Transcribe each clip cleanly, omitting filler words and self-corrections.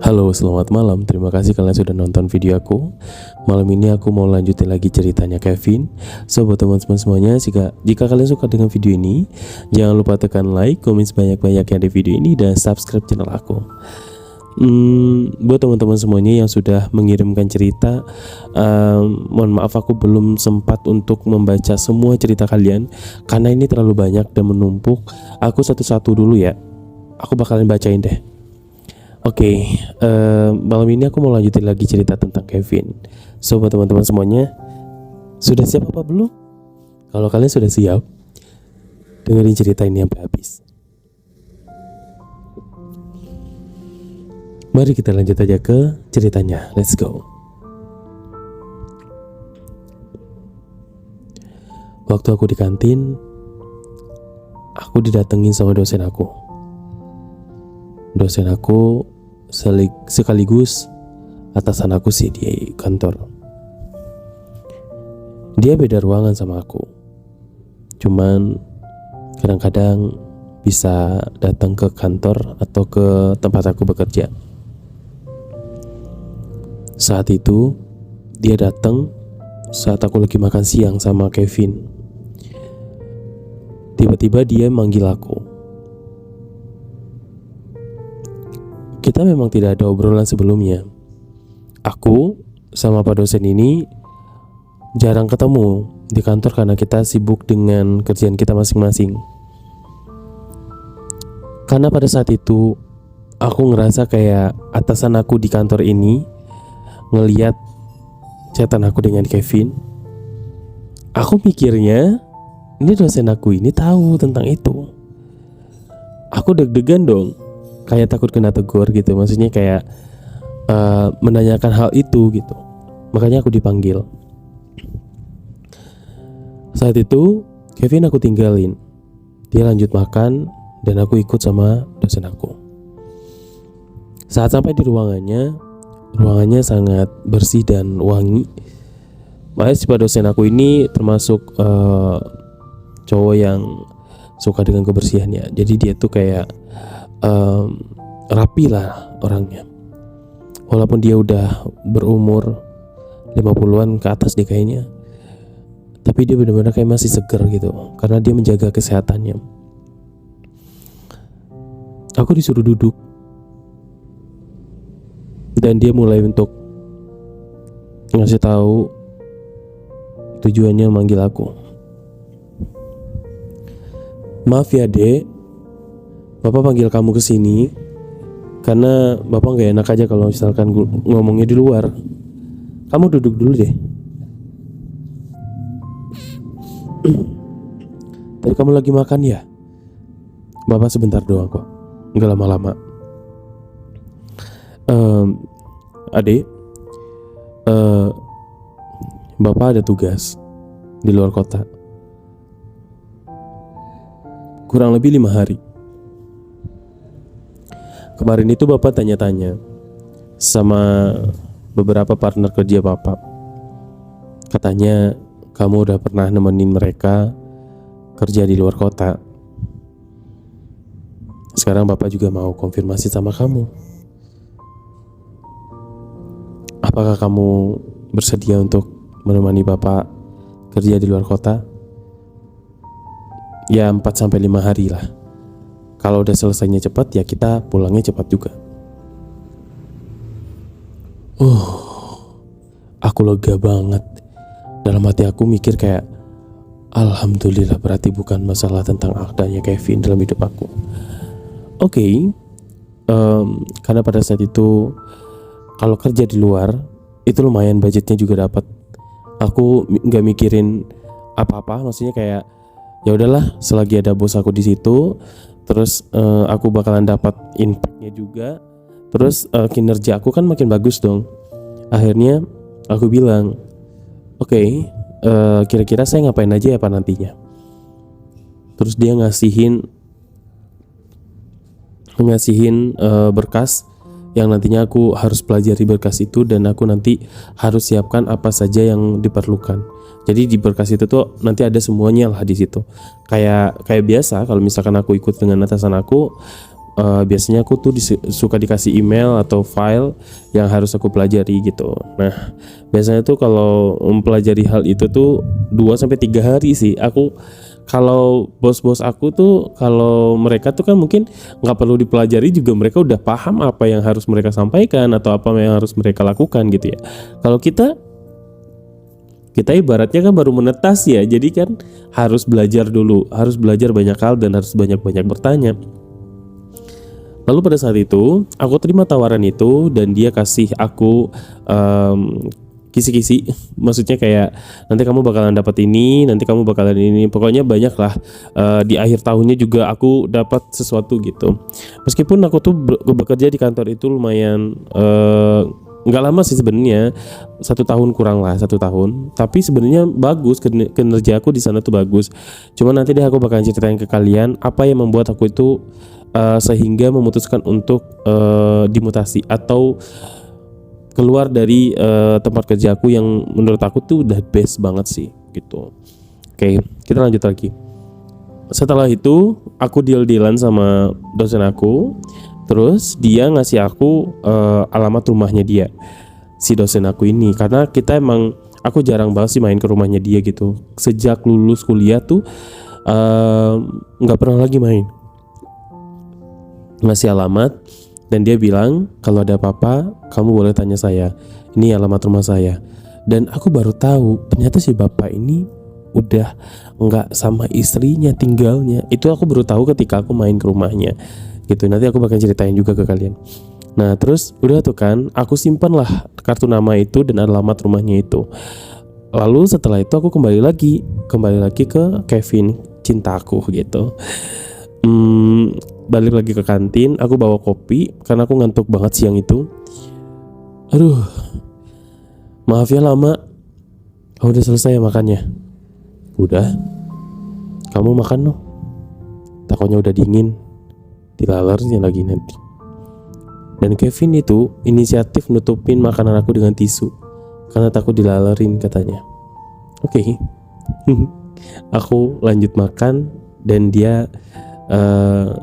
Halo, selamat malam. Terima kasih kalian sudah nonton video aku. Malam ini aku mau lanjutin lagi ceritanya Kevin. So, buat teman-teman semuanya, jika kalian suka dengan video ini, jangan lupa tekan like, komen sebanyak-banyaknya di video ini, dan subscribe channel aku. Buat teman-teman semuanya yang sudah mengirimkan cerita, mohon maaf aku belum sempat untuk membaca semua cerita kalian karena ini terlalu banyak dan menumpuk. Aku satu-satu dulu ya. Aku bakalan bacain deh. Oke, malam ini aku mau lanjutin lagi cerita tentang Kevin. So, buat teman-teman semuanya, sudah siap apa belum? Kalau kalian sudah siap, dengerin cerita ini sampai habis. Mari kita lanjut aja ke ceritanya. Let's go. Waktu aku di kantin, aku didatengin sama dosen aku. Dosen aku sekaligus atasan aku sih di kantor. Dia beda ruangan sama aku. Cuman kadang-kadang bisa datang ke kantor atau ke tempat aku bekerja. Saat itu dia datang saat aku lagi makan siang sama Kevin. Tiba-tiba dia manggil aku. Kita memang tidak ada obrolan sebelumnya. Aku sama Pak dosen ini jarang ketemu di kantor karena kita sibuk dengan kerjaan kita masing-masing. Karena pada saat itu aku ngerasa kayak atasan aku di kantor ini ngeliat chatan aku dengan Kevin. Aku mikirnya ini dosen aku ini tahu tentang itu. Aku deg-degan dong. Kayak takut kena tegur gitu. Maksudnya kayak menanyakan hal itu gitu. Makanya aku dipanggil. Saat itu Kevin aku tinggalin. Dia lanjut makan dan aku ikut sama dosen aku. Saat sampai di ruangannya sangat bersih dan wangi. Makanya si Pak dosen aku ini termasuk cowok yang suka dengan kebersihannya. Jadi dia tuh kayak rapi lah orangnya. Walaupun dia udah berumur 50-an ke atas deh kayaknya, tapi dia benar-benar kayak masih seger gitu karena dia menjaga kesehatannya. Aku disuruh duduk dan dia mulai untuk ngasih tahu tujuannya manggil aku. Maaf ya dek, Bapak panggil kamu ke sini karena Bapak nggak enak aja kalau misalkan ngomongnya di luar. Kamu duduk dulu deh. Tadi kamu lagi makan ya? Bapak sebentar doang kok, nggak lama-lama. Adik, Bapak ada tugas di luar kota. Kurang lebih 5 hari. Kemarin itu Bapak tanya-tanya sama beberapa partner kerja Bapak. Katanya kamu udah pernah nemenin mereka kerja di luar kota. Sekarang Bapak juga mau konfirmasi sama kamu. Apakah kamu bersedia untuk menemani Bapak kerja di luar kota? Ya 4-5 hari lah. Kalau udah selesainya cepat ya kita pulangnya cepat juga. Aku lega banget. Dalam hati aku mikir kayak alhamdulillah, berarti bukan masalah tentang adanya Kevin dalam hidup aku. Oke. Karena pada saat itu kalau kerja di luar itu lumayan, budgetnya juga dapat. Aku nggak mikirin apa-apa, maksudnya kayak ya udahlah, selagi ada bos aku di situ, terus aku bakalan dapat impact-nya juga, terus kinerja aku kan makin bagus dong. Akhirnya aku bilang, Oke, kira-kira saya ngapain aja ya Pak nantinya. Terus dia ngasihin berkas yang nantinya aku harus pelajari berkas itu, dan aku nanti harus siapkan apa saja yang diperlukan. Jadi di berkas itu tuh nanti ada semuanya lah di situ. Kayak biasa kalau misalkan aku ikut dengan atasan aku, biasanya aku tuh suka dikasih email atau file yang harus aku pelajari gitu. Nah, biasanya tuh kalau mempelajari hal itu tuh 2 sampai 3 hari sih. Kalau bos-bos aku tuh, kalau mereka tuh kan mungkin nggak perlu dipelajari juga, mereka udah paham apa yang harus mereka sampaikan atau apa yang harus mereka lakukan gitu ya. Kalau kita ibaratnya kan baru menetas ya, jadi kan harus belajar dulu, harus belajar banyak hal dan harus banyak-banyak bertanya. Lalu pada saat itu aku terima tawaran itu, dan dia kasih aku kisi-kisi, maksudnya kayak nanti kamu bakalan dapat ini, nanti kamu bakalan ini, pokoknya banyak lah. Di akhir tahunnya juga aku dapat sesuatu gitu. Meskipun aku tuh bekerja di kantor itu lumayan nggak lama sih sebenarnya, 1 tahun kurang lah, 1 tahun. Tapi sebenarnya bagus, kinerja aku di sana tuh bagus. Cuma nanti deh aku bakalan ceritain ke kalian apa yang membuat aku itu sehingga memutuskan untuk dimutasi atau keluar dari tempat kerja aku yang menurut aku tuh udah best banget sih gitu. Oke, kita lanjut lagi. Setelah itu aku deal-dealan sama dosen aku. Terus dia ngasih aku alamat rumahnya dia, si dosen aku ini, karena aku jarang banget sih main ke rumahnya dia gitu. Sejak lulus kuliah tuh nggak pernah lagi main. Ngasih alamat, dan dia bilang kalau ada apa-apa kamu boleh tanya saya, ini alamat rumah saya. Dan aku baru tahu ternyata si bapak ini udah nggak sama istrinya tinggalnya. Itu aku baru tahu ketika aku main ke rumahnya gitu. Nanti aku bakal ceritain juga ke kalian. Nah terus udah tuh kan, aku simpan lah kartu nama itu dan alamat rumahnya itu. Lalu setelah itu aku kembali lagi ke Kevin cintaku gitu. Balik lagi ke kantin, aku bawa kopi karena aku ngantuk banget siang itu. Aduh, maaf ya lama. Kamu udah selesai ya makannya? Udah. Kamu makan no. Takutnya udah dingin, dilalernya lagi nanti. Dan Kevin itu inisiatif nutupin makanan aku dengan tisu karena takut dilalerin katanya. Oke. Aku lanjut makan dan dia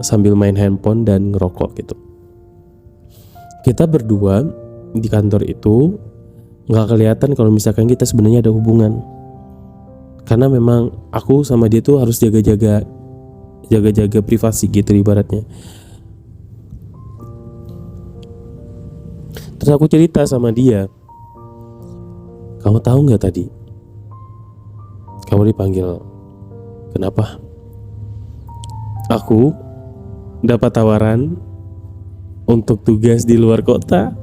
sambil main handphone dan ngerokok gitu. Kita berdua di kantor itu nggak kelihatan kalau misalkan kita sebenarnya ada hubungan, karena memang aku sama dia tuh harus jaga-jaga privasi gitu ibaratnya. Terus aku cerita sama dia, kamu tahu nggak tadi kamu dipanggil kenapa? Aku dapat tawaran untuk tugas di luar kota.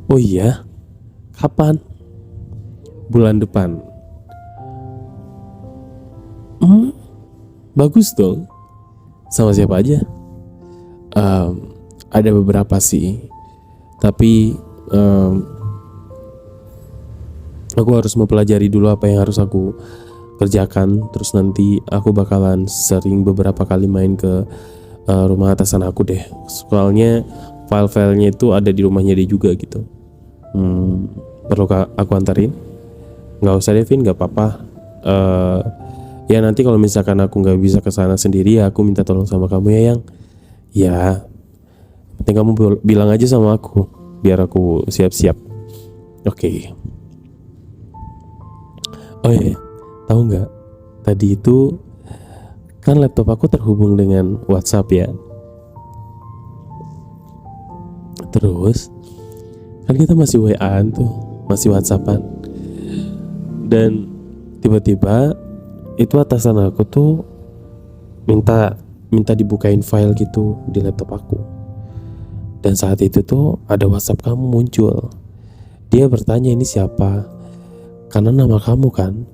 Oh iya? Kapan? Bulan depan. Bagus dong. Sama siapa aja? Ada beberapa sih. Tapi aku harus mempelajari dulu apa yang harus aku kerjakan. Terus nanti aku bakalan sering beberapa kali main ke rumah atasan aku deh. Soalnya file-filenya itu ada di rumahnya dia juga gitu. Perlu aku antarin? Nggak usah deh Vin, nggak apa-apa. Ya nanti kalau misalkan aku nggak bisa kesana sendiri ya aku minta tolong sama kamu ya yang. Ya penting kamu bilang aja sama aku biar aku siap-siap. Oke. Oh iya, tahu nggak? Tadi itu kan laptop aku terhubung dengan WhatsApp ya. Terus kan kita masih WA-an tuh, masih WhatsAppan. Dan tiba-tiba itu atasan aku tuh minta dibukain file gitu di laptop aku. Dan saat itu tuh ada WhatsApp kamu muncul. Dia bertanya ini siapa? Karena nama kamu kan.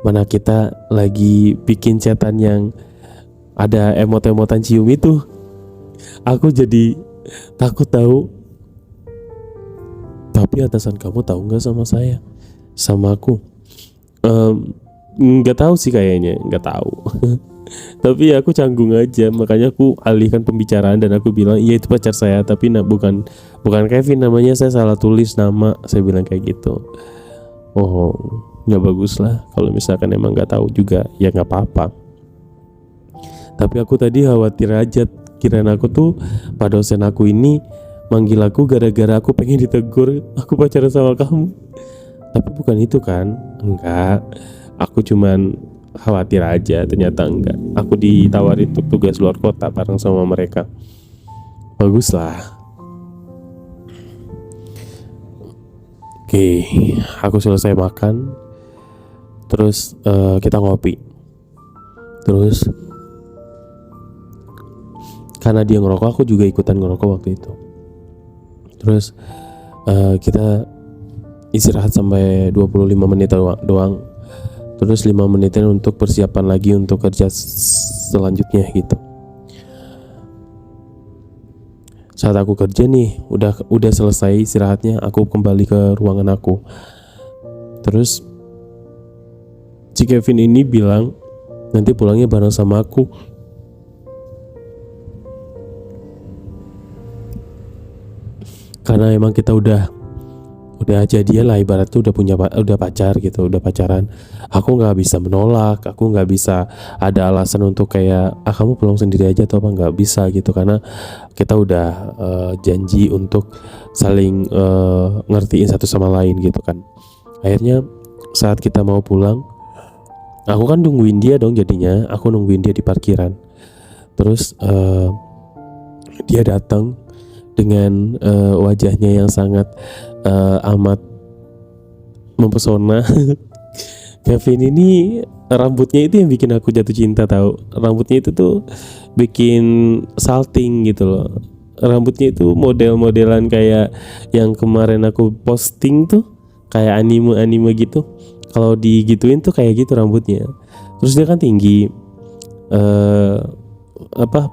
Mana kita lagi bikin chatan yang ada emot-emotan cium itu. Aku jadi takut tahu. Tapi atasan kamu tahu nggak sama saya? sama aku. Nggak tahu sih, kayaknya nggak tahu. Tapi aku canggung aja, makanya aku alihkan pembicaraan dan aku bilang iya itu pacar saya, tapi bukan Kevin namanya, saya salah tulis nama, saya bilang kayak gitu. Oh, nggak bagus lah kalau misalkan emang nggak tahu juga, ya nggak apa-apa. Tapi aku tadi khawatir aja, kirain aku tuh Pak dosen aku ini manggil aku gara-gara aku pengen ditegur aku pacaran sama kamu. Tapi bukan itu kan? Enggak, aku cuman khawatir aja, ternyata enggak. Aku ditawarin untuk tugas luar kota bareng sama mereka. Bagus lah. Oke, aku selesai makan. Terus kita ngopi. Terus karena dia ngerokok, aku juga ikutan ngerokok waktu itu. Terus kita istirahat sampai 25 menit doang. Terus 5 menitan untuk persiapan lagi untuk kerja selanjutnya gitu. Saat aku kerja nih, udah selesai istirahatnya, aku kembali ke ruangan aku. Terus si Kevin ini bilang nanti pulangnya bareng sama aku. Karena emang kita udah jadian lah, ibaratnya udah pacar gitu, udah pacaran. Aku nggak bisa menolak, aku nggak bisa ada alasan untuk kayak kamu pulang sendiri aja atau apa, nggak bisa gitu, karena kita udah janji untuk saling ngertiin satu sama lain gitu kan. Akhirnya saat kita mau pulang, aku kan nungguin dia dong, jadinya aku nungguin dia di parkiran. Terus dia datang dengan wajahnya yang sangat amat mempesona. Kevin ini rambutnya itu yang bikin aku jatuh cinta, tahu. Rambutnya itu tuh bikin salting gitu loh. Rambutnya itu model-modelan kayak yang kemarin aku posting tuh, kayak anime gitu. Kalau digituin tuh kayak gitu rambutnya. Terus dia kan tinggi,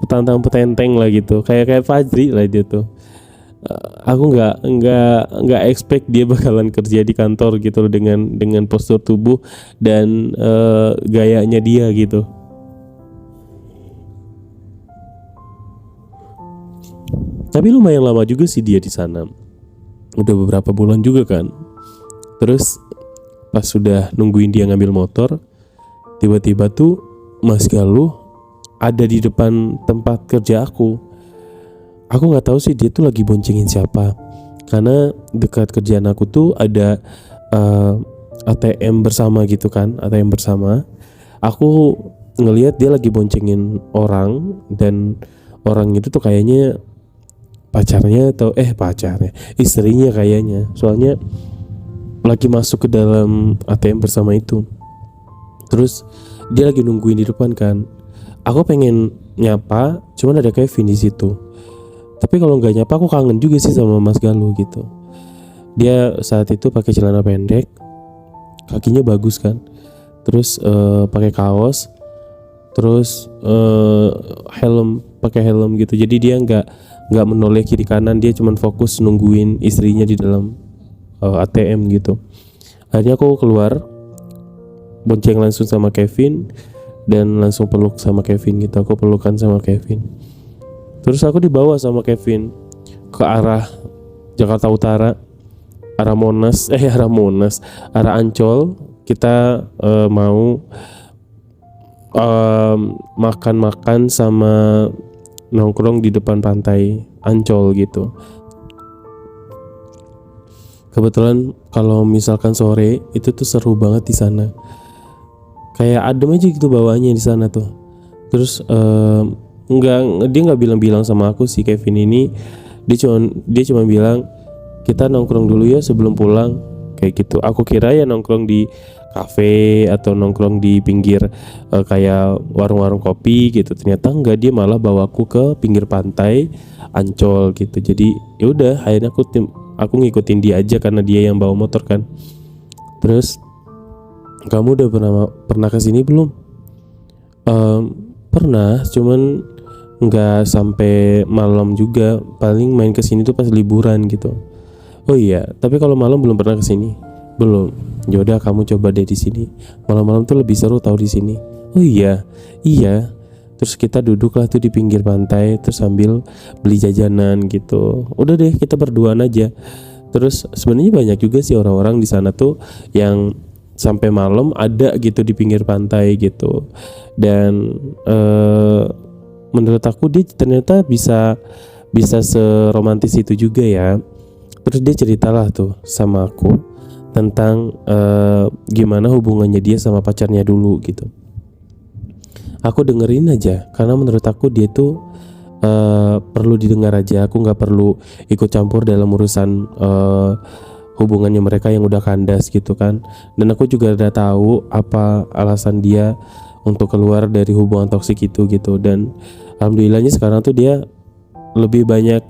petantang petenteng lah gitu, kayak Fajri lah dia tuh. Aku nggak expect dia bakalan kerja di kantor gitu loh, dengan postur tubuh dan gayanya dia gitu. Tapi lumayan lama juga sih dia di sana, udah beberapa bulan juga kan. Terus pas sudah nungguin dia ngambil motor, tiba-tiba tuh Mas Galuh ada di depan tempat kerja aku. Aku nggak tahu sih dia tuh lagi boncengin siapa, karena dekat kerjaan aku tuh ada ATM bersama gitu kan, ATM bersama. Aku ngelihat dia lagi boncengin orang, dan orang itu tuh kayaknya istrinya kayaknya, soalnya lagi masuk ke dalam ATM bersama itu. Terus dia lagi nungguin di depan kan. Aku pengen nyapa, cuman ada Kevin di situ. Tapi kalau nggak nyapa aku kangen juga sih sama Mas Galuh gitu. Dia saat itu pakai celana pendek, kakinya bagus kan. Terus pakai kaos, terus pakai helm gitu. Jadi dia nggak menoleh kiri kanan, dia cuma fokus nungguin istrinya di dalam ATM gitu. Akhirnya aku keluar, bonceng langsung sama Kevin dan langsung peluk sama Kevin gitu. Aku pelukan sama Kevin. Terus aku dibawa sama Kevin ke arah Jakarta Utara, arah Ancol. Kita mau makan sama nongkrong di depan pantai Ancol gitu. Kebetulan kalau misalkan sore itu tuh seru banget di sana. Kayak adem aja gitu bawaannya di sana tuh. Terus dia nggak bilang sama aku si Kevin ini. Dia cuma bilang kita nongkrong dulu ya sebelum pulang, kayak gitu. Aku kira ya nongkrong di kafe atau nongkrong di pinggir kayak warung-warung kopi gitu. Ternyata enggak, dia malah bawaku ke pinggir pantai Ancol gitu. Jadi ya udah, akhirnya aku ngikutin dia aja karena dia yang bawa motor kan. Terus kamu udah pernah kesini belum? Pernah, cuman nggak sampai malam juga, paling main kesini tuh pas liburan gitu. Oh iya, tapi kalau malam belum pernah kesini. Belum. Yaudah kamu coba deh di sini. Malam-malam tuh lebih seru tahu di sini. Oh iya, iya. Terus kita duduklah tuh di pinggir pantai, terus sambil beli jajanan gitu. Udah deh kita berduaan aja. Terus sebenarnya banyak juga sih orang-orang di sana tuh yang sampai malam ada gitu di pinggir pantai gitu. Dan menurut aku dia ternyata bisa seromantis itu juga ya. Terus dia ceritalah tuh sama aku tentang gimana hubungannya dia sama pacarnya dulu gitu. Aku dengerin aja karena menurut aku dia tuh perlu didengar aja. Aku nggak perlu ikut campur dalam urusan hubungannya mereka yang udah kandas gitu kan. Dan aku juga udah tahu apa alasan dia untuk keluar dari hubungan toksik itu gitu. Dan alhamdulillahnya sekarang tuh dia lebih banyak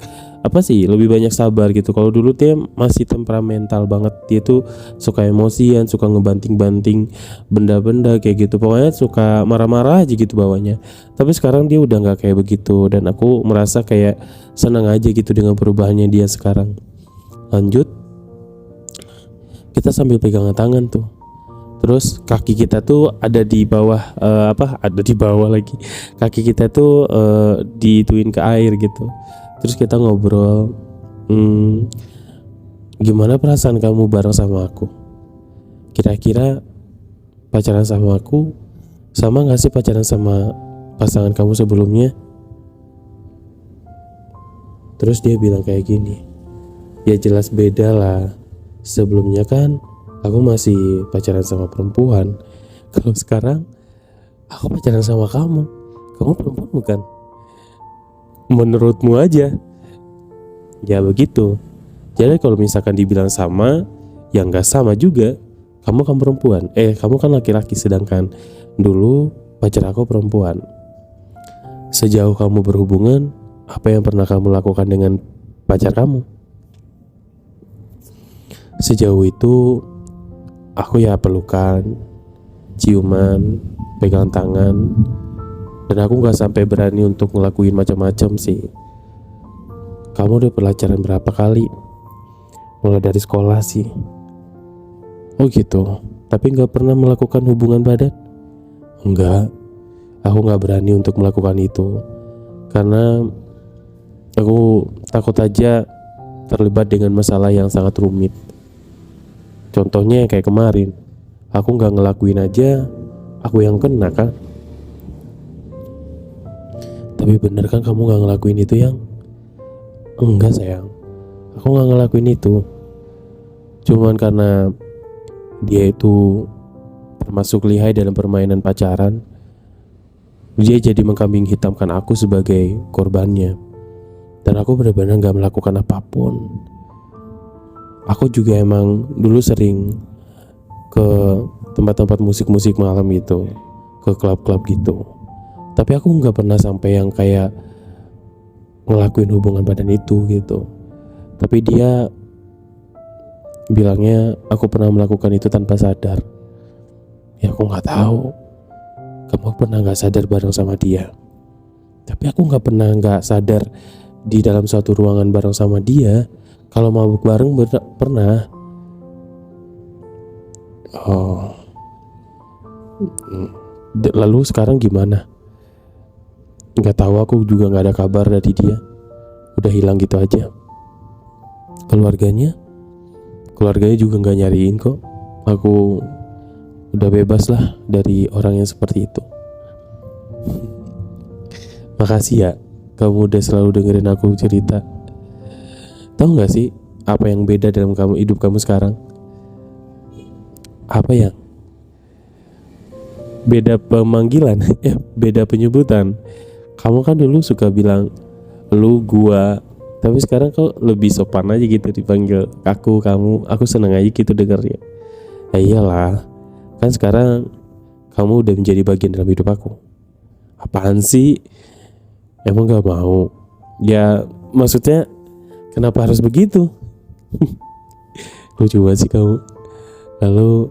lebih banyak sabar gitu. Kalau dulu dia masih temperamental banget, dia tuh suka emosian, suka ngebanting-banting benda-benda kayak gitu, pokoknya suka marah-marah aja gitu bawanya. Tapi sekarang dia udah nggak kayak begitu, dan aku merasa kayak senang aja gitu dengan perubahannya dia sekarang. Lanjut, kita sambil pegangan tangan tuh. Terus kaki kita tuh ada di bawah ada di bawah lagi. Kaki kita tuh dituin ke air gitu. Terus kita ngobrol, gimana perasaan kamu bareng sama aku? Kira-kira pacaran sama aku sama gak sih pacaran sama pasangan kamu sebelumnya? Terus dia bilang kayak gini, ya jelas beda lah. Sebelumnya kan aku masih pacaran sama perempuan. Kalau sekarang aku pacaran sama kamu perempuan bukan? Menurutmu aja. Ya begitu. Jadi kalau misalkan dibilang sama, ya nggak sama juga. Kamu kan perempuan, kamu kan laki-laki, sedangkan dulu pacar aku perempuan. Sejauh kamu berhubungan, apa yang pernah kamu lakukan dengan pacar kamu? Sejauh itu aku ya pelukan, ciuman, pegang tangan. Dan aku gak sampai berani untuk ngelakuin macam-macam sih. Kamu udah pacaran berapa kali? Mulai dari sekolah sih. Oh gitu. Tapi gak pernah melakukan hubungan badan? Enggak. Aku gak berani untuk melakukan itu karena aku takut aja terlibat dengan masalah yang sangat rumit. Contohnya kayak kemarin, aku gak ngelakuin aja, aku yang kena kan. Tapi bener kan kamu gak ngelakuin itu yang? Enggak sayang, aku gak ngelakuin itu. Cuman karena dia itu termasuk lihai dalam permainan pacaran, dia jadi mengkambing hitamkan aku sebagai korbannya. Dan aku benar-benar gak melakukan apapun. Aku juga emang dulu sering ke tempat-tempat musik-musik malam gitu, ke klub-klub gitu. Tapi aku gak pernah sampai yang kayak ngelakuin hubungan badan itu gitu. Tapi dia bilangnya aku pernah melakukan itu tanpa sadar. Ya aku gak tahu. Kamu pernah gak sadar bareng sama dia? Tapi aku gak pernah gak sadar di dalam suatu ruangan bareng sama dia. Kalau mabuk bareng pernah. Oh. Lalu sekarang gimana? Gak tahu, aku juga gak ada kabar dari dia. Udah hilang gitu aja. Keluarganya juga gak nyariin kok. Aku udah bebas lah dari orang yang seperti itu. Makasih ya, kamu udah selalu dengerin aku cerita. Tahu gak sih apa yang beda dalam hidup kamu sekarang? Apa yang beda pemanggilan? Beda penyebutan. Kamu kan dulu suka bilang lu, gua, tapi sekarang kok lebih sopan aja gitu dipanggil aku, kamu. Aku seneng aja gitu dengarnya. Ya iyalah, kan sekarang kamu udah menjadi bagian dalam hidup aku. Apaan sih? Emang gak mau? Ya maksudnya kenapa harus begitu? Lucu banget sih kamu. Lalu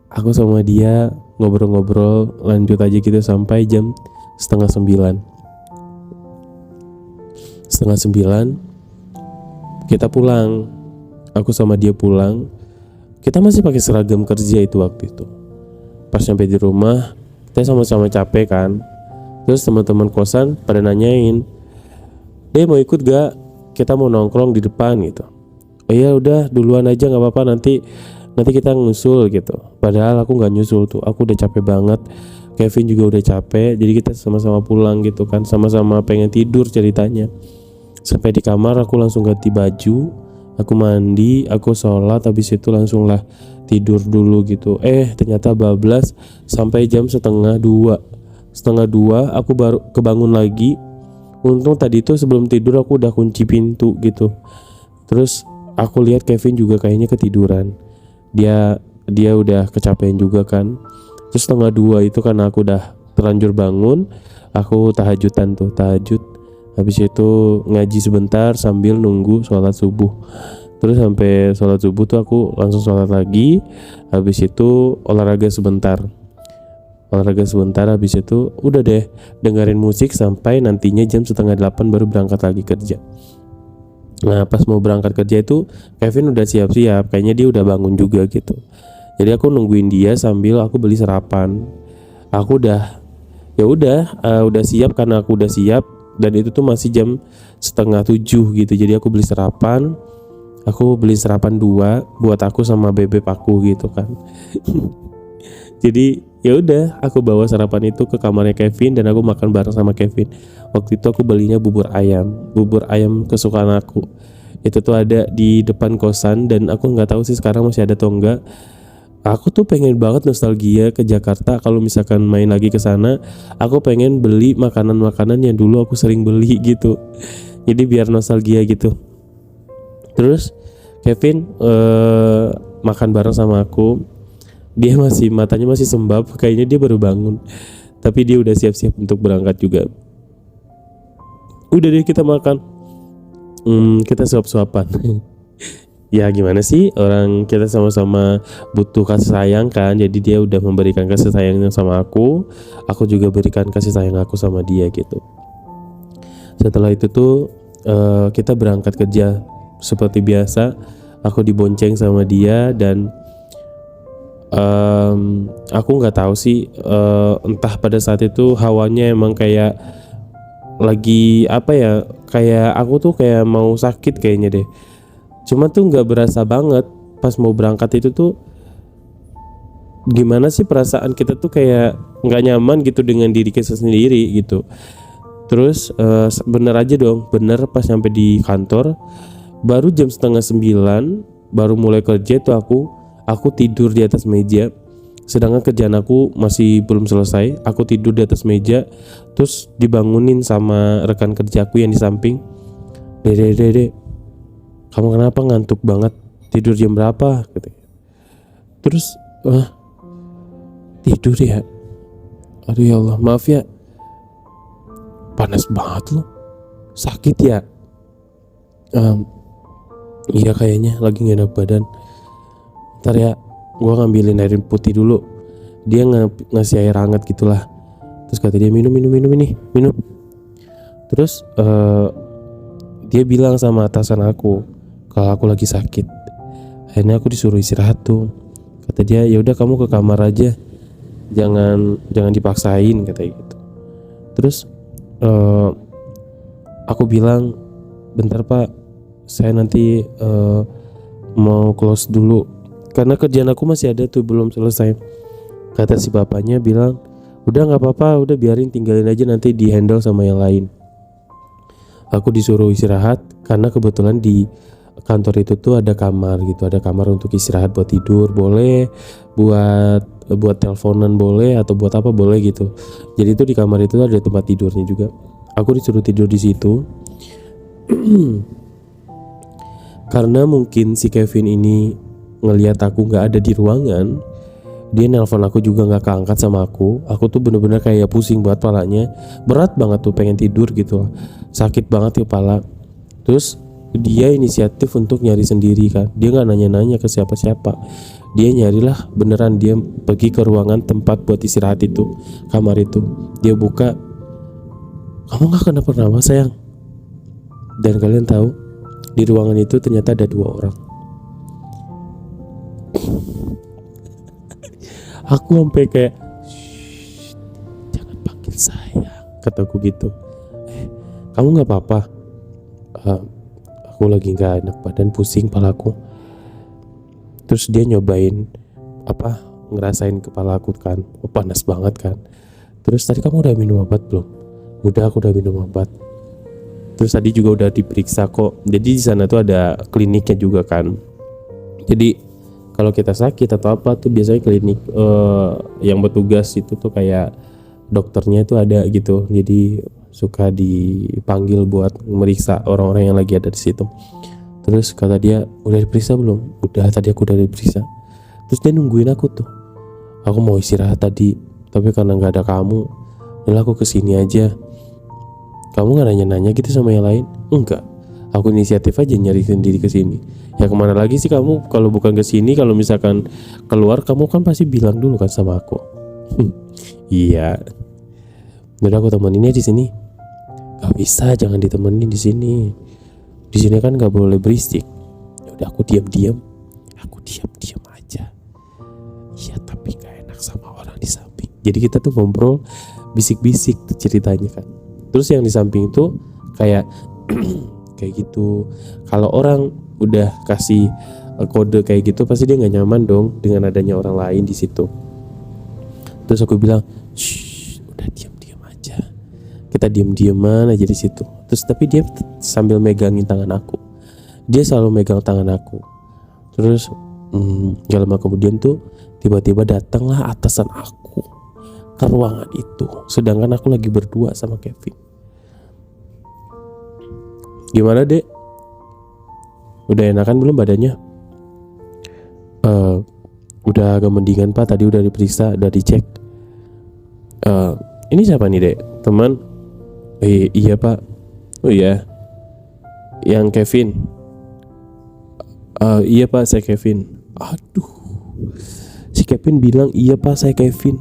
aku sama dia ngobrol-ngobrol lanjut aja gitu sampai jam 8:30. 8:30 kita pulang. Aku sama dia pulang. Kita masih pakai seragam kerja itu waktu itu. Pas sampai di rumah, kita sama-sama capek kan. Terus teman-teman kosan pada nanyain, "Deh, mau ikut gak? Kita mau nongkrong di depan," gitu. "Oh iya udah, duluan aja, nggak apa-apa, nanti kita nyusul," gitu. Padahal aku nggak nyusul tuh, aku udah capek banget. Kevin juga udah capek, jadi kita sama-sama pulang gitu kan, sama-sama pengen tidur ceritanya. Sampai di kamar aku langsung ganti baju, aku mandi, aku sholat, habis itu langsung lah tidur dulu gitu. Ternyata bablas sampai jam setengah dua aku baru kebangun lagi. Untung tadi itu sebelum tidur aku udah kunci pintu gitu. Terus aku lihat Kevin juga kayaknya ketiduran. Dia udah kecapean juga kan. Terus setengah dua itu karena aku udah terlanjur bangun, aku tahajud. Habis itu ngaji sebentar sambil nunggu sholat subuh. Terus sampai sholat subuh tuh aku langsung sholat lagi. Habis itu olahraga sebentar. Habis itu udah deh dengerin musik sampai nantinya jam setengah 8 baru berangkat lagi kerja. Nah pas mau berangkat kerja itu Kevin udah siap-siap, kayaknya dia udah bangun juga gitu. Jadi aku nungguin dia sambil aku beli sarapan. Aku udah udah siap karena aku udah siap, dan itu tuh masih jam setengah 7 gitu. Jadi aku beli sarapan 2 buat aku sama bebek aku gitu kan. Jadi ya udah aku bawa sarapan itu ke kamarnya Kevin dan aku makan bareng sama Kevin. Waktu itu aku belinya bubur ayam kesukaan aku. Itu tuh ada di depan kosan dan aku nggak tahu sih sekarang masih ada atau enggak. Aku tuh pengen banget nostalgia ke Jakarta. Kalau misalkan main lagi ke sana, aku pengen beli makanan-makanan yang dulu aku sering beli gitu. Jadi biar nostalgia gitu. Terus Kevin makan bareng sama aku. Dia matanya masih sembab, kayaknya dia baru bangun. Tapi dia udah siap-siap untuk berangkat juga. Udah deh kita makan. Kita suap-suapan. Ya gimana sih, orang kita sama-sama butuh kasih sayang kan. Jadi dia udah memberikan kasih sayangnya sama aku juga berikan kasih sayang aku sama dia gitu. Setelah itu tuh kita berangkat kerja seperti biasa. Aku dibonceng sama dia dan aku nggak tahu sih, entah pada saat itu hawanya emang kayak lagi apa ya, kayak aku tuh kayak mau sakit kayaknya deh. Cuma tuh nggak berasa banget pas mau berangkat itu tuh. Gimana sih perasaan kita tuh kayak nggak nyaman gitu dengan diri kita sendiri gitu. Terus bener pas sampai di kantor baru jam setengah 9 baru mulai kerja tuh aku tidur di atas meja. Sedangkan kerjaan aku masih belum selesai. Aku tidur di atas meja, terus dibangunin sama rekan kerjaku yang di samping. Dede, kamu kenapa ngantuk banget? Tidur jam berapa? Terus tidur ya. Aduh ya Allah, maaf ya. Panas banget loh. Sakit ya? Iya kayaknya lagi gak enak badan. Ntar ya, gue ngambilin air putih dulu. Dia ngasih air hangat gitulah. Terus kata dia minum. Terus dia bilang sama atasan aku kalau aku lagi sakit. Akhirnya aku disuruh istirahat tuh. Kata dia, ya udah kamu ke kamar aja, jangan dipaksain, kata gitu. Terus aku bilang, bentar Pak, saya nanti mau close dulu karena kerjaan aku masih ada tuh, belum selesai. Kata si bapaknya bilang, udah nggak apa-apa, udah biarin, tinggalin aja, nanti di handle sama yang lain. Aku disuruh istirahat karena kebetulan di kantor itu tuh ada kamar gitu, ada kamar untuk istirahat, buat tidur boleh, buat teleponan boleh, atau buat apa boleh gitu. Jadi itu di kamar itu ada tempat tidurnya juga. Aku disuruh tidur di situ. Karena mungkin si Kevin ini ngelihat aku nggak ada di ruangan, dia nelpon aku juga nggak keangkat sama aku. Aku tuh bener-bener kayak pusing banget palanya, berat banget tuh, pengen tidur gitu, sakit banget ya kepala. Terus dia inisiatif untuk nyari sendiri kan, dia nggak nanya-nanya ke siapa-siapa. Dia nyarilah beneran, dia pergi ke ruangan tempat buat istirahat itu, kamar itu. Dia buka, kamu nggak kenapa-napa sayang? Dan kalian tahu, di ruangan itu ternyata ada 2 orang. Aku sampai kayak, "Shh, jangan panggil saya," kataku gitu. Kamu nggak apa-apa? "Eh, aku lagi nggak enak badan, pusing kepalaku." Terus dia nyobain ngerasain kepala aku kan, panas banget kan. Terus, "Tadi kamu udah minum obat belum?" "Udah, aku udah minum obat." Terus tadi juga udah diperiksa kok. Jadi di sana tuh ada kliniknya juga kan. Jadi kalau kita sakit atau apa tuh biasanya klinik yang bertugas itu tuh kayak dokternya itu ada gitu. Jadi suka dipanggil buat meriksa orang-orang yang lagi ada di situ. Terus kata dia, "Udah diperiksa belum?" "Udah, tadi aku udah diperiksa." Terus dia nungguin aku tuh. "Aku mau istirahat tadi, tapi karena nggak ada kamu, udah aku kesini aja." "Kamu nggak nanya-nanya gitu sama yang lain?" "Enggak, aku inisiatif aja nyari sendiri kesini." "Ya kemana lagi sih kamu kalau bukan kesini? Kalau misalkan keluar kamu kan pasti bilang dulu kan sama aku." "Iya, udah aku temeninnya di sini." "Gak bisa, jangan ditemenin di sini. Di sini kan nggak boleh berisik." "Ya udah, aku diam-diam aja." "Iya, tapi gak enak sama orang di samping." Jadi kita tuh ngobrol bisik-bisik tuh ceritanya kan. Terus yang di samping itu kayak kayak gitu. Kalau orang udah kasih kode kayak gitu pasti dia nggak nyaman dong dengan adanya orang lain di situ. Terus aku bilang, "Shh, udah diam-diam aja." Kita diam-diaman aja di situ. Terus tapi dia sambil megangin tangan aku. Dia selalu megang tangan aku. Terus gak lama kemudian tuh tiba-tiba datanglah atasan aku ke ruangan itu. Sedangkan aku lagi berdua sama Kevin. "Gimana, Dek? Udah enakan belum badannya?" Udah agak mendingan, Pak. Tadi udah diperiksa, udah dicek." Ini siapa nih, Dek? Teman?" Iya, Pak." "Oh iya, yang Kevin?" Iya, Pak, saya Kevin." Aduh, si Kevin bilang, "Iya, Pak, saya Kevin."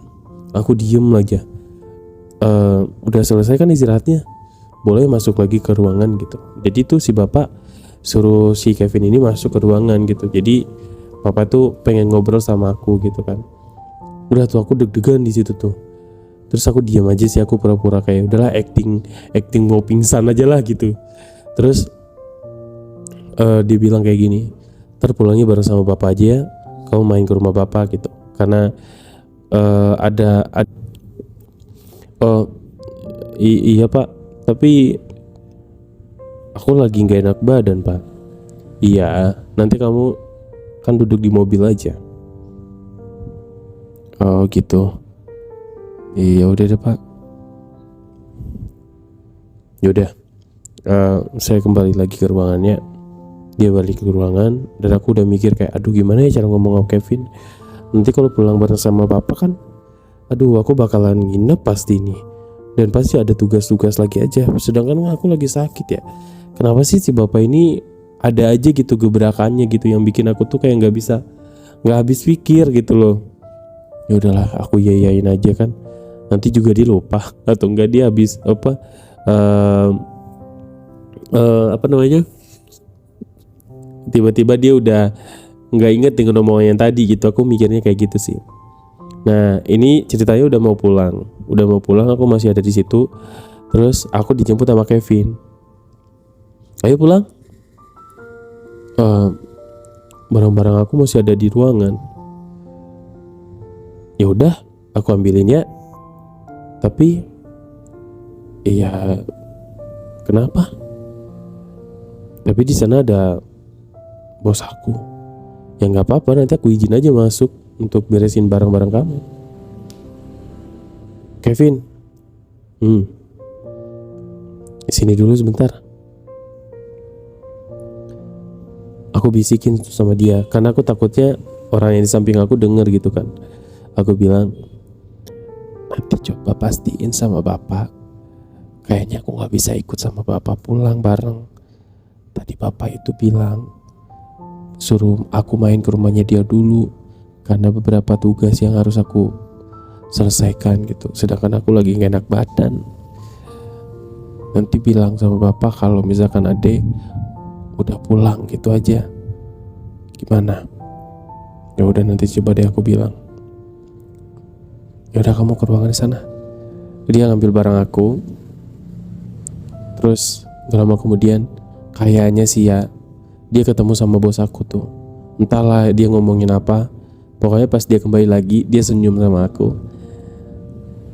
Aku diem aja. Udah selesai kan istirahatnya? Boleh masuk lagi ke ruangan gitu." Jadi tuh si bapak suruh si Kevin ini masuk ke ruangan gitu. Jadi bapak tuh pengen ngobrol sama aku gitu kan. Udah tuh aku deg-degan di situ tuh. Terus aku diam aja sih, aku pura-pura kayak udahlah acting mau pingsan aja lah gitu. Terus dia bilang kayak gini, "Ntar pulangnya bareng sama bapak aja ya, kamu main ke rumah bapak gitu." Karena ada iya, Pak, tapi aku lagi nggak enak badan, Pak." "Iya, nanti kamu kan duduk di mobil aja." "Oh gitu. Iya udah deh, Pak." Yaudah, saya kembali lagi ke ruangannya. Dia balik ke ruangan dan aku udah mikir kayak, aduh gimana ya cara ngomong sama Kevin. Nanti kalau pulang bareng sama bapak kan, aduh aku bakalan nginep pasti nih. Dan pasti ada tugas-tugas lagi aja. Sedangkan aku lagi sakit ya. Kenapa sih si bapak ini ada aja gitu gebrakannya gitu yang bikin aku tuh kayak nggak habis pikir gitu loh. Ya udahlah, aku yayain aja kan. Nanti juga dia lupa atau enggak dia habis apa namanya? Tiba-tiba dia udah nggak inget dengan omongan yang tadi gitu. Aku mikirnya kayak gitu sih. Nah ini ceritanya udah mau pulang, aku masih ada di situ. Terus aku dijemput sama Kevin. "Ayo pulang." Barang-barang aku masih ada di ruangan. Ya udah, aku ambilin ya. Tapi, iya, kenapa? Tapi di sana ada bos aku. Ya nggak apa-apa, nanti aku izin aja masuk untuk beresin barang-barang kamu. "Kevin, sini dulu sebentar." Aku bisikin sama dia karena aku takutnya orang yang di samping aku denger gitu kan. Aku bilang, "Nanti coba pastiin sama bapak. Kayaknya aku nggak bisa ikut sama bapak pulang bareng. Tadi bapak itu bilang suruh aku main ke rumahnya dia dulu karena beberapa tugas yang harus aku selesaikan gitu. Sedangkan aku lagi gak enak badan. Nanti bilang sama bapak kalau misalkan adek udah pulang gitu aja. Gimana?" Ya udah nanti coba deh aku bilang. Ya udah kamu ke ruangan di sana. Dia ngambil barang aku. Terus gak lama kemudian kayaknya sih ya dia ketemu sama bos aku tuh. Entahlah dia ngomongin apa. Pokoknya pas dia kembali lagi dia senyum sama aku.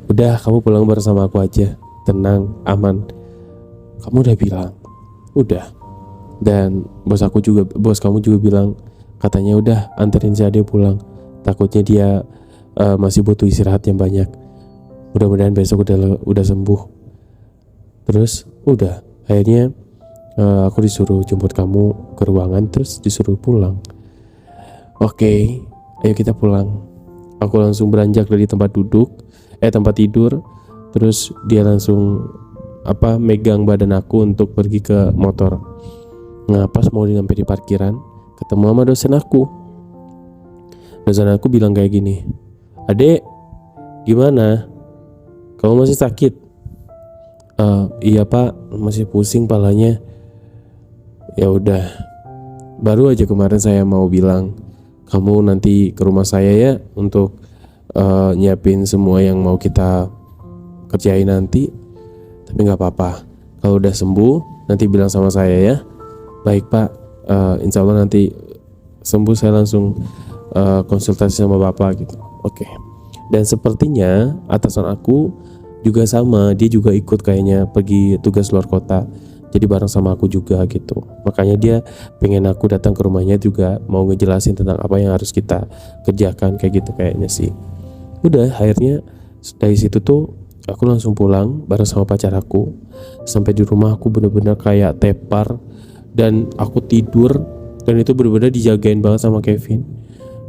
Udah kamu pulang bareng sama aku aja. Tenang, aman. Kamu udah bilang. Udah. Dan bos kamu juga bilang katanya udah anterin si Ade pulang. Takutnya dia masih butuh istirahat yang banyak. Mudah-mudahan besok udah sembuh. Terus udah akhirnya aku disuruh jemput kamu ke ruangan, terus disuruh pulang. Oke, ayo kita pulang. Aku langsung beranjak dari tempat tidur. Terus dia langsung megang badan aku untuk pergi ke motor. Nah pas mau sampai di parkiran, ketemu sama dosen aku. Dosen aku bilang kayak gini, "Adek, gimana? Kamu masih sakit?" Iya pak, masih pusing palanya. Ya udah, baru aja kemarin saya mau bilang kamu nanti ke rumah saya ya untuk nyiapin semua yang mau kita kerjain nanti. Tapi nggak apa-apa, kalau udah sembuh nanti bilang sama saya ya. Baik pak, insya Allah nanti sembuh saya langsung konsultasi sama bapak gitu. Oke. Dan sepertinya atasan aku juga sama, dia juga ikut kayaknya pergi tugas luar kota, jadi bareng sama aku juga gitu. Makanya dia pengen aku datang ke rumahnya juga, mau ngejelasin tentang apa yang harus kita kerjakan kayak gitu kayaknya sih. Udah akhirnya dari situ tuh aku langsung pulang bareng sama pacar aku. Sampai di rumah aku bener-bener kayak tepar dan aku tidur, dan itu bener-bener dijagain banget sama Kevin.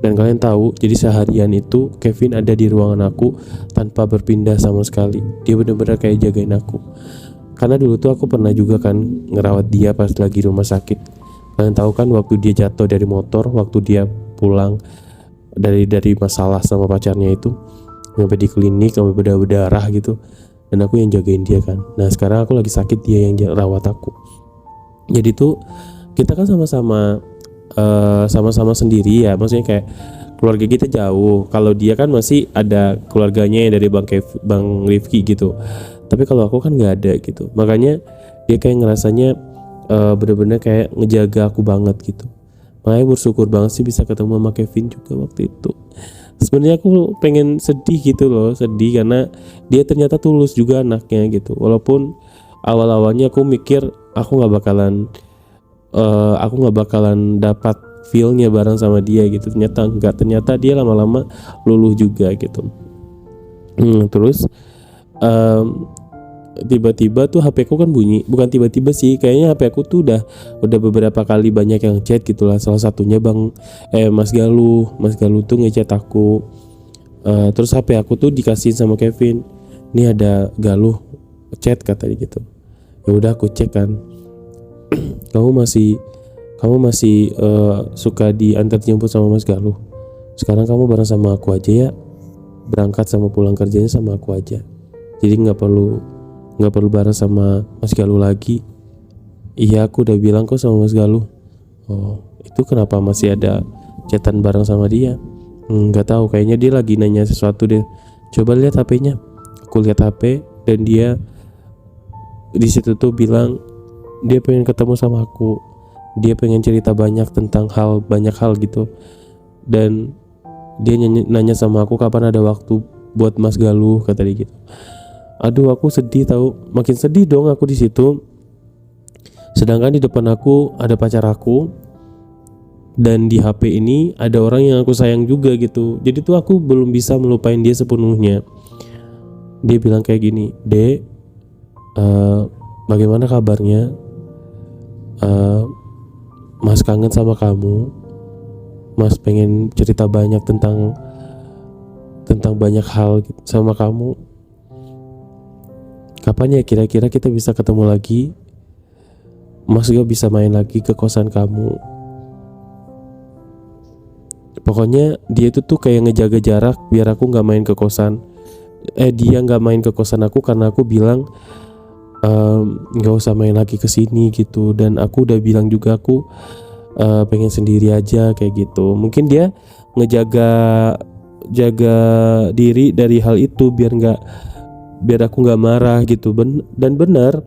Dan kalian tahu, jadi seharian itu Kevin ada di ruangan aku tanpa berpindah sama sekali. Dia benar-benar kayak jagain aku. Karena dulu tuh aku pernah juga kan ngerawat dia pas lagi rumah sakit. Kalian tahu kan waktu dia jatuh dari motor, waktu dia pulang dari masalah sama pacarnya itu, sampai di klinik sampai berdarah gitu. Dan aku yang jagain dia kan. Nah sekarang aku lagi sakit, dia yang rawat aku. Jadi tuh kita kan sama-sama sendiri ya, maksudnya kayak keluarga kita jauh. Kalau dia kan masih ada keluarganya yang dari Bang Rifki gitu, tapi kalau aku kan nggak ada gitu. Makanya dia kayak ngerasanya bener-bener kayak ngejaga aku banget gitu. Makanya bersyukur banget sih bisa ketemu sama Kevin juga waktu itu. Sebenarnya aku pengen sedih gitu loh, sedih karena dia ternyata tulus juga anaknya gitu. Walaupun awal-awalnya aku mikir aku nggak bakalan dapat feel-nya bareng sama dia gitu. Ternyata dia lama-lama luluh juga gitu. Terus tiba-tiba tuh HP ku kan bunyi. Bukan tiba-tiba sih, kayaknya HP aku tuh udah beberapa kali banyak yang chat gitulah. Salah satunya Mas Galuh tuh ngechat aku. Terus HP aku tuh dikasihin sama Kevin. Ini ada Galuh chat katanya gitu. Ya udah aku cek kan. Kamu masih suka diantar jemput sama Mas Galuh. Sekarang kamu bareng sama aku aja ya. Berangkat sama pulang kerjanya sama aku aja. Jadi nggak perlu bareng sama Mas Galuh lagi. Iya aku udah bilang kok sama Mas Galuh. Oh itu kenapa masih ada chatan bareng sama dia? Nggak tahu, kayaknya dia lagi nanya sesuatu deh. Coba lihat HP-nya. Aku lihat HP dan dia di situ tuh bilang dia pengen ketemu sama aku. Dia pengen cerita banyak hal gitu. Dan dia nanya sama aku kapan ada waktu buat Mas Galuh, kata dia gitu. Aduh aku sedih tahu, makin sedih dong aku di situ. Sedangkan di depan aku ada pacar aku, dan di HP ini ada orang yang aku sayang juga gitu. Jadi tuh aku belum bisa melupain dia sepenuhnya. Dia bilang kayak gini, "Dek, bagaimana kabarnya? Mas kangen sama kamu. Mas pengen cerita banyak tentang banyak hal gitu sama kamu. Kapan ya kira-kira kita bisa ketemu lagi? Mas juga bisa main lagi ke kosan kamu." Pokoknya dia itu tuh kayak ngejaga jarak biar aku nggak main ke kosan. Dia nggak main ke kosan aku karena aku bilang nggak usah main lagi ke sini gitu. Dan aku udah bilang juga aku pengen sendiri aja kayak gitu. Mungkin dia ngejaga jaga diri dari hal itu biar aku nggak marah gitu. Dan benar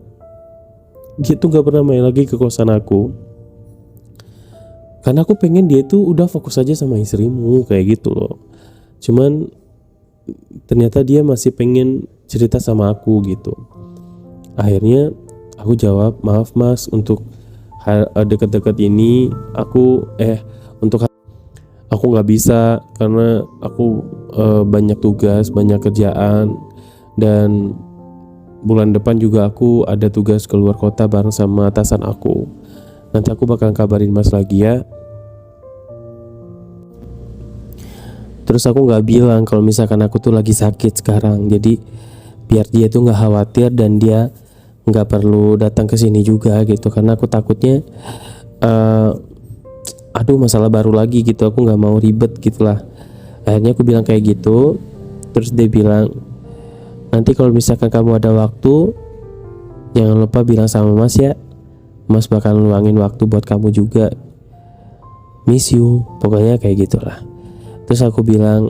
gitu, nggak pernah main lagi ke kosan aku karena aku pengen dia tuh udah fokus aja sama istrimu kayak gitu loh. Cuman ternyata dia masih pengen cerita sama aku gitu. Akhirnya aku jawab, maaf mas, untuk deket-deket ini untuk aku nggak bisa karena aku banyak tugas, banyak kerjaan, dan bulan depan juga aku ada tugas keluar kota bareng sama atasan aku. Nanti aku bakal kabarin mas lagi ya. Terus aku nggak bilang kalau misalkan aku tuh lagi sakit sekarang, jadi biar dia tuh nggak khawatir dan dia nggak perlu datang ke sini juga gitu, karena aku takutnya aduh masalah baru lagi gitu, aku nggak mau ribet gitulah. Akhirnya aku bilang kayak gitu. Terus dia bilang, nanti kalau misalkan kamu ada waktu jangan lupa bilang sama mas ya, mas bakal luangin waktu buat kamu juga, miss you, pokoknya kayak gitulah. Terus aku bilang,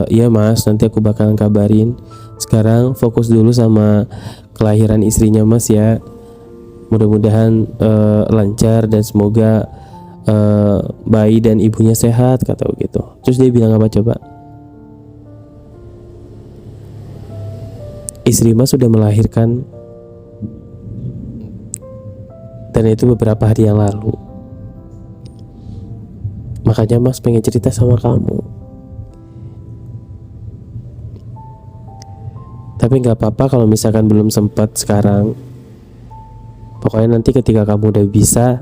iya mas, nanti aku bakalan kabarin. Sekarang fokus dulu sama kelahiran istrinya mas ya. Mudah-mudahan lancar dan semoga bayi dan ibunya sehat, kata gitu. Terus dia bilang apa coba? Istri mas sudah melahirkan, dan itu beberapa hari yang lalu. Makanya mas pengen cerita sama kamu. Tapi gak apa-apa kalau misalkan belum sempat sekarang. Pokoknya nanti ketika kamu udah bisa,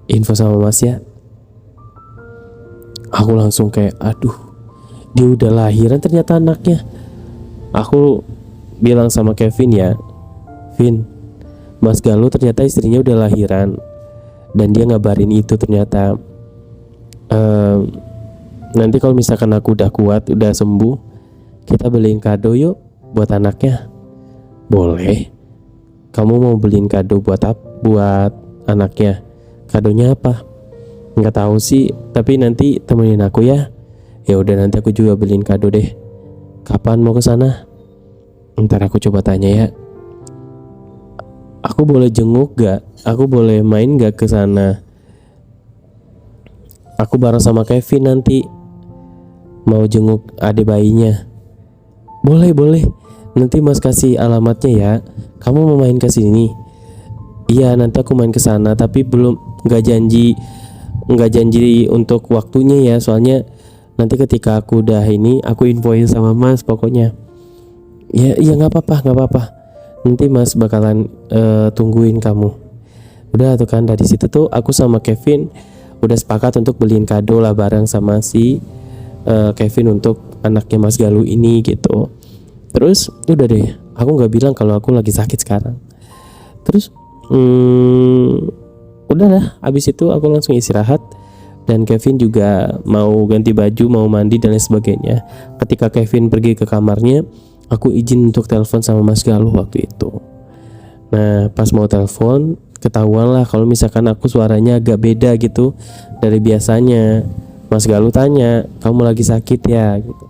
info sama mas ya. Aku langsung kayak, aduh, dia udah lahiran ternyata anaknya. Aku bilang sama Kevin ya, Vin, mas Galuh ternyata istrinya udah lahiran. Dan dia ngabarin itu ternyata. Nanti kalau misalkan aku udah kuat, udah sembuh, kita beliin kado yuk buat anaknya. Boleh. Kamu mau beliin kado buat anaknya? Kadonya apa? Nggak tahu sih, tapi nanti temenin aku ya. Ya udah, nanti aku juga beliin kado deh. Kapan mau ke sana? Ntar aku coba tanya ya. Aku boleh jenguk gak? Aku boleh main gak ke sana? Aku bareng sama Kevin nanti mau jenguk adik bayinya. Boleh. Nanti mas kasih alamatnya ya. Kamu mau main ke sini? Iya, nanti aku main ke sana, tapi belum nggak janji untuk waktunya ya. Soalnya nanti ketika aku udah ini, aku infoin sama mas pokoknya. Ya nggak apa-apa. Nanti mas bakalan tungguin kamu. Udah tuh kan, dari situ tuh aku sama Kevin udah sepakat untuk beliin kado lah bareng sama si Kevin untuk anaknya Mas Galuh ini gitu. Terus udah deh, aku nggak bilang kalau aku lagi sakit sekarang. Terus udahlah, abis itu aku langsung istirahat. Dan Kevin juga mau ganti baju, mau mandi dan lain sebagainya. Ketika Kevin pergi ke kamarnya, aku izin untuk telepon sama Mas Galuh waktu itu. Nah pas mau telepon, ketahuan lah kalau misalkan aku suaranya agak beda gitu dari biasanya. Mas Galuh tanya, kamu lagi sakit ya gitu.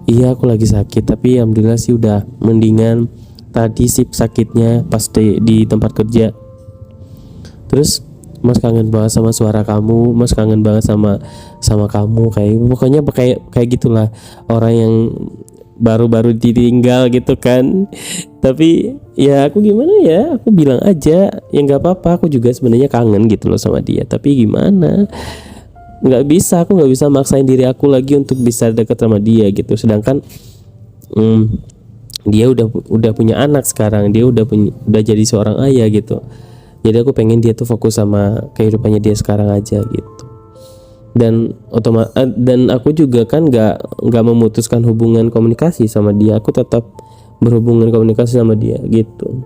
Iya aku lagi sakit, tapi alhamdulillah sih udah mendingan. Tadi sih sakitnya pas di tempat kerja. Terus mas kangen banget sama suara kamu, mas kangen banget sama kamu, kayak gitulah, orang yang baru-baru ditinggal gitu kan. Tapi ya aku gimana ya, aku bilang aja ya nggak apa-apa, aku juga sebenarnya kangen gitu loh sama dia. Tapi gimana, aku nggak bisa maksain diri aku lagi untuk bisa dekat sama dia gitu. Sedangkan dia udah punya anak sekarang, dia udah jadi seorang ayah gitu. Jadi aku pengen dia tuh fokus sama kehidupannya dia sekarang aja gitu. Dan aku juga kan nggak memutuskan hubungan komunikasi sama dia, aku tetap berhubungan komunikasi sama dia gitu.